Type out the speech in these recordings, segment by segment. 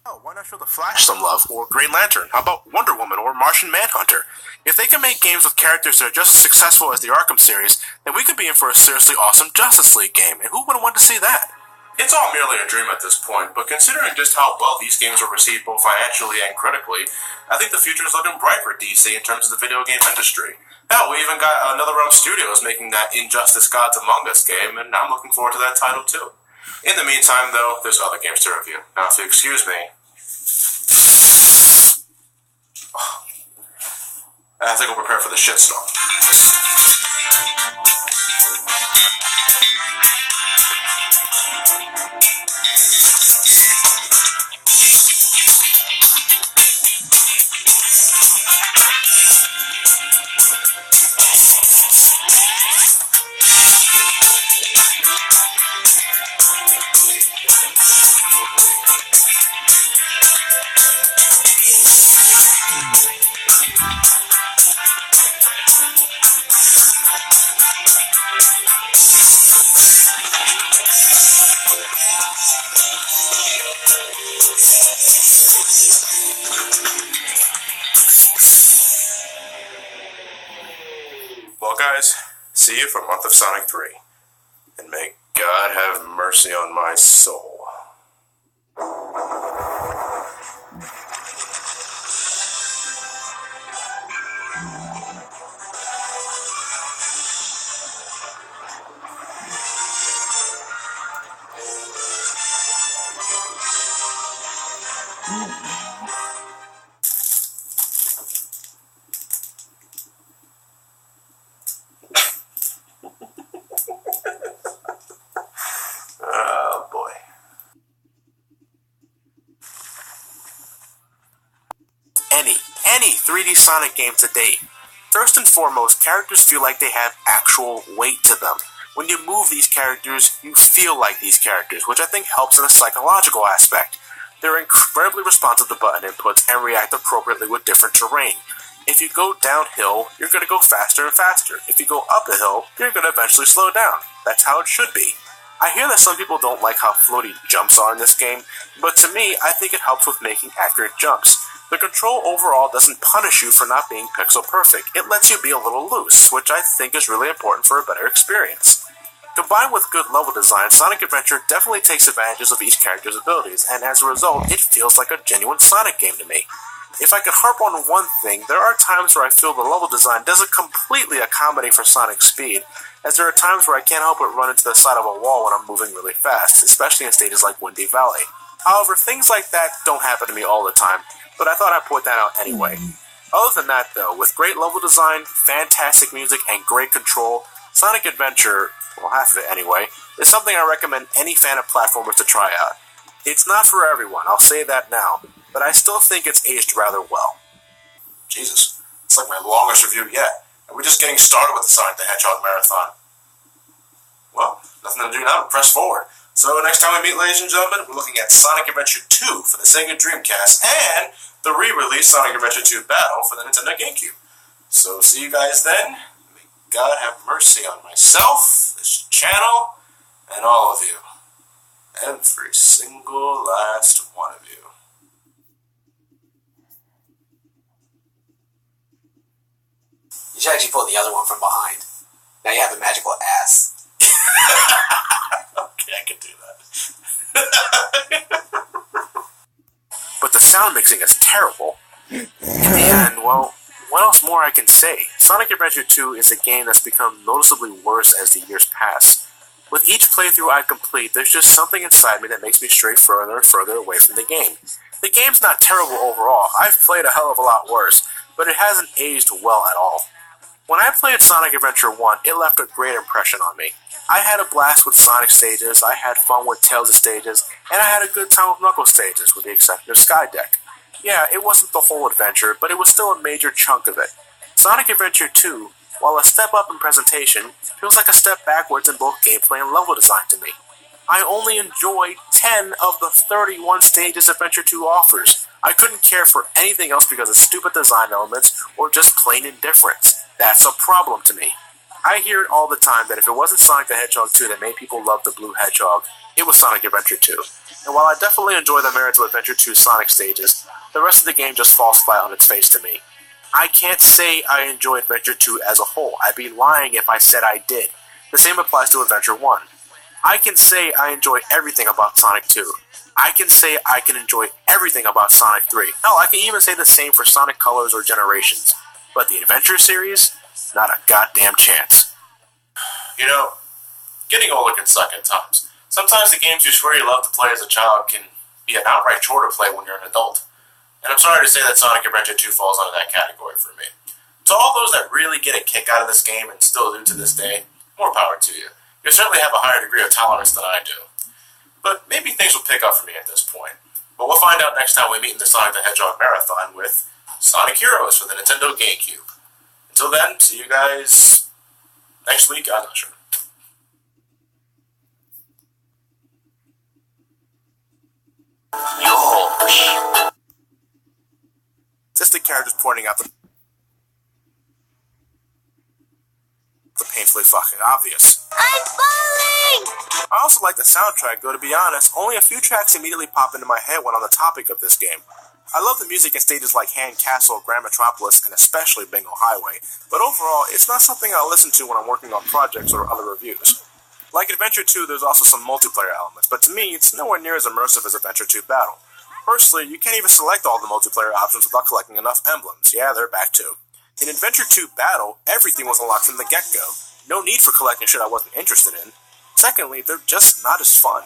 Oh, why not show the Flash some love, or Green Lantern? How about Wonder Woman or Martian Manhunter? If they can make games with characters that are just as successful as the Arkham series, then we could be in for a seriously awesome Justice League game, and who wouldn't want to see that? It's all merely a dream at this point, but considering just how well these games were received both financially and critically, I think the future is looking bright for DC in terms of the video game industry. Hell, we even got NetherRealm Studios making that Injustice Gods Among Us game, and I'm looking forward to that title too. In the meantime, though, there's other games to review. Now, if you excuse me, I think we'll prepare for the shitstorm. Well, guys, see you for Month of Sonic 3. And may God have mercy on my soul. Oh boy. Any 3D Sonic game to date. First and foremost, characters feel like they have actual weight to them. When you move these characters, you feel like these characters, which I think helps in a psychological aspect. They're incredibly responsive to button inputs and react appropriately with different terrain. If you go downhill, you're going to go faster and faster. If you go up a hill, you're going to eventually slow down. That's how it should be. I hear that some people don't like how floaty jumps are in this game, but to me, I think it helps with making accurate jumps. The control overall doesn't punish you for not being pixel perfect. It lets you be a little loose, which I think is really important for a better experience. Combined with good level design, Sonic Adventure definitely takes advantages of each character's abilities, and as a result, it feels like a genuine Sonic game to me. If I could harp on one thing, there are times where I feel the level design doesn't completely accommodate for Sonic's speed, as there are times where I can't help but run into the side of a wall when I'm moving really fast, especially in stages like Windy Valley. However, things like that don't happen to me all the time, but I thought I'd point that out anyway. Other than that though, with great level design, fantastic music, and great control, Sonic Adventure, well half of it anyway, is something I recommend any fan of platformers to try out. It's not for everyone, I'll say that now, but I still think it's aged rather well. Jesus, it's like my longest review yet, and we're just getting started with the Sonic the Hedgehog marathon. Well, nothing to do now but press forward. So next time we meet, ladies and gentlemen, we're looking at Sonic Adventure 2 for the Sega Dreamcast and the re-release Sonic Adventure 2 Battle for the Nintendo GameCube. So see you guys then. May God have mercy on myself, this channel, and all of you. Every single last one of you. You should actually pull the other one from behind. Now you have a magical ass. Okay, I can do that. But the sound mixing is terrible. In the end, well, what else more I can say? Sonic Adventure 2 is a game that's become noticeably worse as the years pass. With each playthrough I complete, there's just something inside me that makes me stray further and further away from the game. The game's not terrible overall. I've played a hell of a lot worse, but it hasn't aged well at all. When I played Sonic Adventure 1, it left a great impression on me. I had a blast with Sonic stages, I had fun with Tails' stages, and I had a good time with Knuckles stages, with the exception of Skydeck. Yeah, it wasn't the whole adventure, but it was still a major chunk of it. Sonic Adventure 2, while a step up in presentation, feels like a step backwards in both gameplay and level design to me. I only enjoyed 10 of the 31 stages Adventure 2 offers. I couldn't care for anything else because of stupid design elements or just plain indifference. That's a problem to me. I hear it all the time that if it wasn't Sonic the Hedgehog 2 that made people love the Blue Hedgehog, it was Sonic Adventure 2. And while I definitely enjoy the Mirror to Adventure 2 Sonic stages, the rest of the game just falls flat on its face to me. I can't say I enjoy Adventure 2 as a whole. I'd be lying if I said I did. The same applies to Adventure 1. I can say I enjoy everything about Sonic 2. I can say I can enjoy everything about Sonic 3. Hell, I can even say the same for Sonic Colors or Generations. But the Adventure series? Not a goddamn chance. You know, getting older can suck at times. Sometimes the games you swear you love to play as a child can be an outright chore to play when you're an adult. And I'm sorry to say that Sonic Adventure 2 falls under that category for me. To all those that really get a kick out of this game and still do to this day, more power to you. You certainly have a higher degree of tolerance than I do. But maybe things will pick up for me at this point. But we'll find out next time we meet in the Sonic the Hedgehog Marathon with Sonic Heroes for the Nintendo GameCube. Until then, see you guys next week. I'm not sure. Autistic characters pointing out the painfully fucking obvious. I'm falling! I also like the soundtrack, though to be honest, only a few tracks immediately pop into my head when on the topic of this game. I love the music in stages like Hand Castle, Grand Metropolis, and especially Bingo Highway, but overall, it's not something I listen to when I'm working on projects or other reviews. Like Adventure 2, there's also some multiplayer elements, but to me, it's nowhere near as immersive as Adventure 2 Battle. Personally, you can't even select all the multiplayer options without collecting enough emblems. Yeah, they're back too. In Adventure 2 Battle, everything was unlocked from the get-go. No need for collecting shit I wasn't interested in. Secondly, they're just not as fun.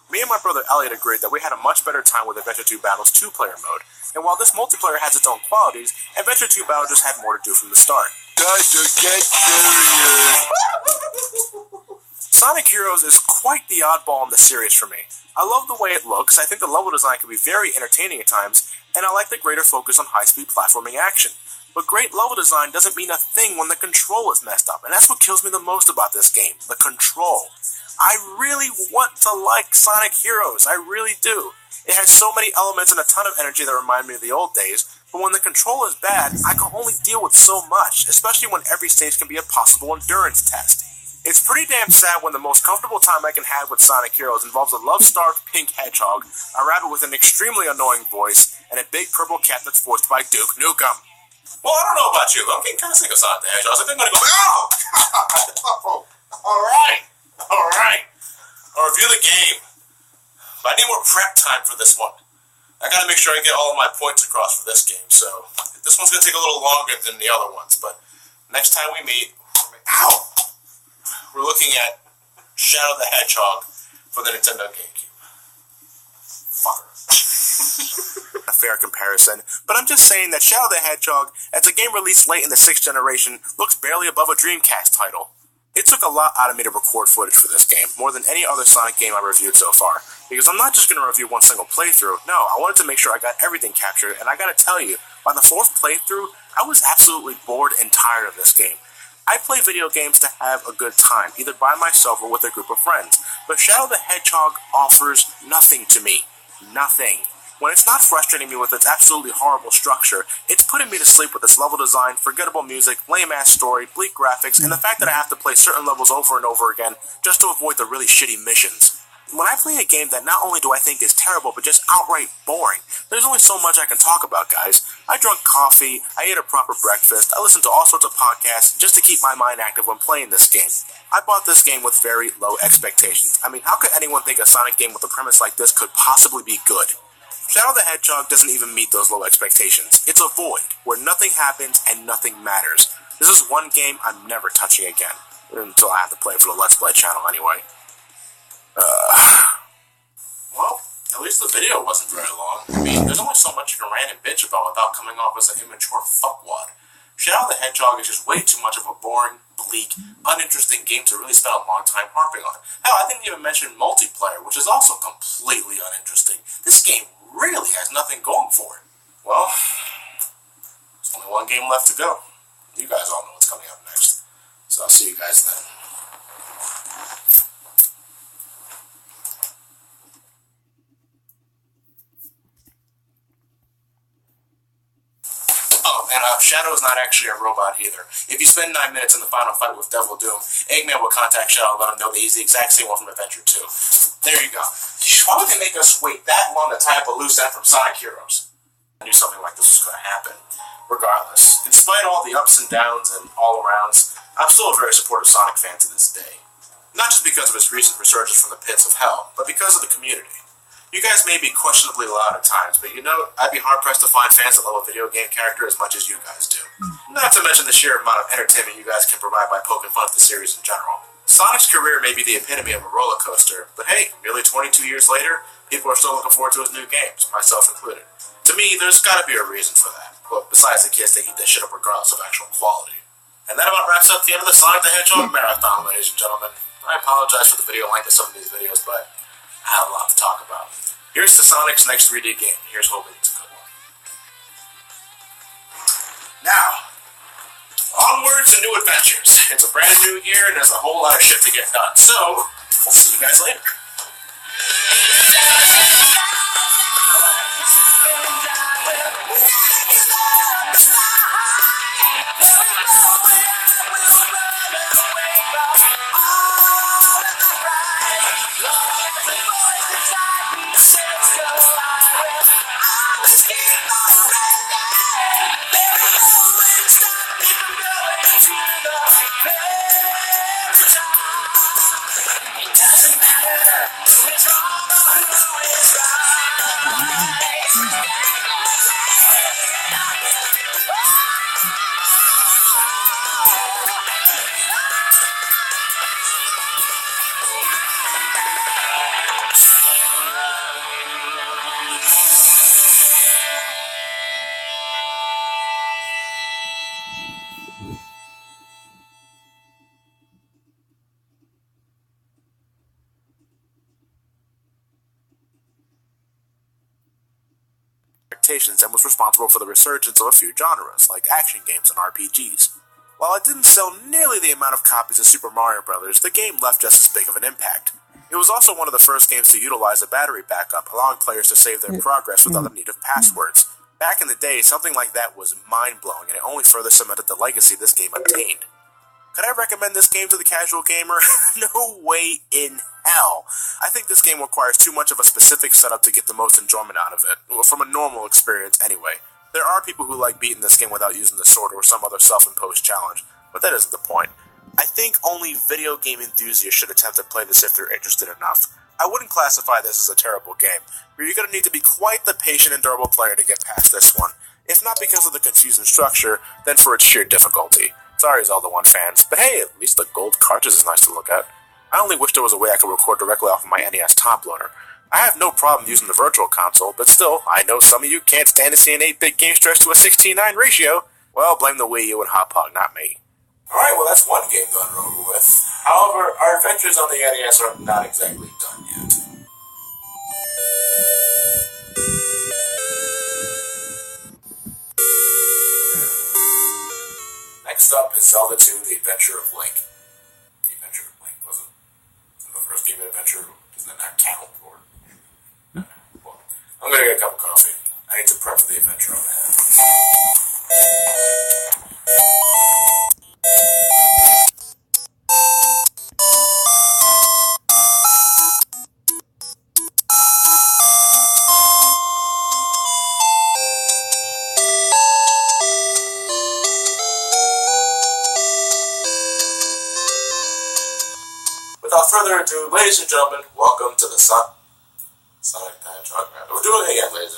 Me and my brother Elliot agreed that we had a much better time with Adventure 2 Battle's two-player mode, and while this multiplayer has its own qualities, Adventure 2 Battle just had more to do from the start. Sonic Heroes is quite the oddball in the series for me. I love the way it looks, I think the level design can be very entertaining at times, and I like the greater focus on high-speed platforming action. But great level design doesn't mean a thing when the control is messed up, and that's what kills me the most about this game, the control. I really want to like Sonic Heroes, I really do. It has so many elements and a ton of energy that remind me of the old days, but when the control is bad, I can only deal with so much, especially when every stage can be a possible endurance test. It's pretty damn sad when the most comfortable time I can have with Sonic Heroes involves a love-starved pink hedgehog, a rabbit with an extremely annoying voice, and a big purple cat that's voiced by Duke Nukem. Well, I don't know about you, but I'm getting kind of sick of Sonic the Hedgehog. I think I'm going to go, oh! Alright. I'll review the game. But I need more prep time for this one. I got to make sure I get all of my points across for this game, so this one's going to take a little longer than the other ones, but next time we meet, we're looking at Shadow the Hedgehog for the Nintendo GameCube. Fucker. A fair comparison, but I'm just saying that Shadow the Hedgehog, as a game released late in the 6th generation, looks barely above a Dreamcast title. It took a lot out of me to record footage for this game, more than any other Sonic game I've reviewed so far, because I'm not just going to review one single playthrough. No, I wanted to make sure I got everything captured, and I gotta tell you, by the 4th playthrough, I was absolutely bored and tired of this game. I play video games to have a good time, either by myself or with a group of friends, but Shadow the Hedgehog offers nothing to me. Nothing. When it's not frustrating me with its absolutely horrible structure, it's putting me to sleep with its level design, forgettable music, lame-ass story, bleak graphics, and the fact that I have to play certain levels over and over again just to avoid the really shitty missions. When I play a game that not only do I think is terrible, but just outright boring, there's only so much I can talk about, guys. I drank coffee, I ate a proper breakfast, I listened to all sorts of podcasts just to keep my mind active when playing this game. I bought this game with very low expectations. I mean, how could anyone think a Sonic game with a premise like this could possibly be good? Shadow the Hedgehog doesn't even meet those low expectations. It's a void, where nothing happens and nothing matters. This is one game I'm never touching again. Until I have to play it for the Let's Play channel anyway. Well, at least the video wasn't very long. I mean, there's only so much you can rant and bitch about without coming off as an immature fuckwad. Shadow the Hedgehog is just way too much of a boring, bleak, uninteresting game to really spend a long time harping on. Hell, I didn't even mention multiplayer, which is also completely uninteresting. This game really has nothing going for it. Well, there's only one game left to go. You guys all know what's coming up next. So I'll see you guys then. Oh, and out, Shadow is not actually a robot either. If you spend 9 minutes in the final fight with Devil Doom, Eggman will contact Shadow and let him know that he's the exact same one from Adventure 2. There you go. Why would they make us wait that long to tie up a loose end from Sonic Heroes? I knew something like this was going to happen. Regardless, in spite of all the ups and downs and all-arounds, I'm still a very supportive Sonic fan to this day. Not just because of his recent resurgence from the pits of hell, but because of the community. You guys may be questionably loud at times, but you know, I'd be hard-pressed to find fans that love a video game character as much as you guys do. Not to mention the sheer amount of entertainment you guys can provide by poking fun at the series in general. Sonic's career may be the epitome of a roller coaster, but hey, nearly 22 years later, people are still looking forward to his new games, myself included. To me, there's gotta be a reason for that. Well, besides the kids that eat that shit up regardless of actual quality. And that about wraps up the end of the Sonic the Hedgehog marathon, ladies and gentlemen. I apologize for the video length of some of these videos, but I had a lot to talk about. Here's to Sonic's next 3D game. Here's hoping it's a good one. Now, onward to new adventures. It's a brand new year and there's a whole lot of shit to get done. So, we'll see you guys later. And was responsible for the resurgence of a few genres, like action games and RPGs. While it didn't sell nearly the amount of copies as Super Mario Bros., the game left just as big of an impact. It was also one of the first games to utilize a battery backup, allowing players to save their progress without the need of passwords. Back in the day, something like that was mind-blowing, and it only further cemented the legacy this game obtained. Could I recommend this game to the casual gamer? No way in hell. I think this game requires too much of a specific setup to get the most enjoyment out of it, from a normal experience anyway. There are people who like beating this game without using the sword or some other self-imposed challenge, but that isn't the point. I think only video game enthusiasts should attempt to play this if they're interested enough. I wouldn't classify this as a terrible game, but you're going to need to be quite the patient and durable player to get past this one. If not because of the confusing structure, then for its sheer difficulty. Sorry, Zelda 1 fans, but hey, at least the gold cartridge is nice to look at. I only wish there was a way I could record directly off of my NES top loader. I have no problem using the Virtual Console, but still, I know some of you can't stand to see an 8-bit game stretched to a 16:9 ratio. Well, blame the Wii U and Hot Pog, not me. Alright, well that's one game done and over with. However, our adventures on the NES are not exactly done yet. Next up is Zelda 2, The Adventure of Link. The Adventure of Link wasn't the first game in Adventure. Does that not count? Or well, I'm gonna get a cup of coffee. I need to prep for the adventure on ahead. Without further ado, ladies and gentlemen, welcome to the Sonic the Hedgehog. We're doing it again, ladies and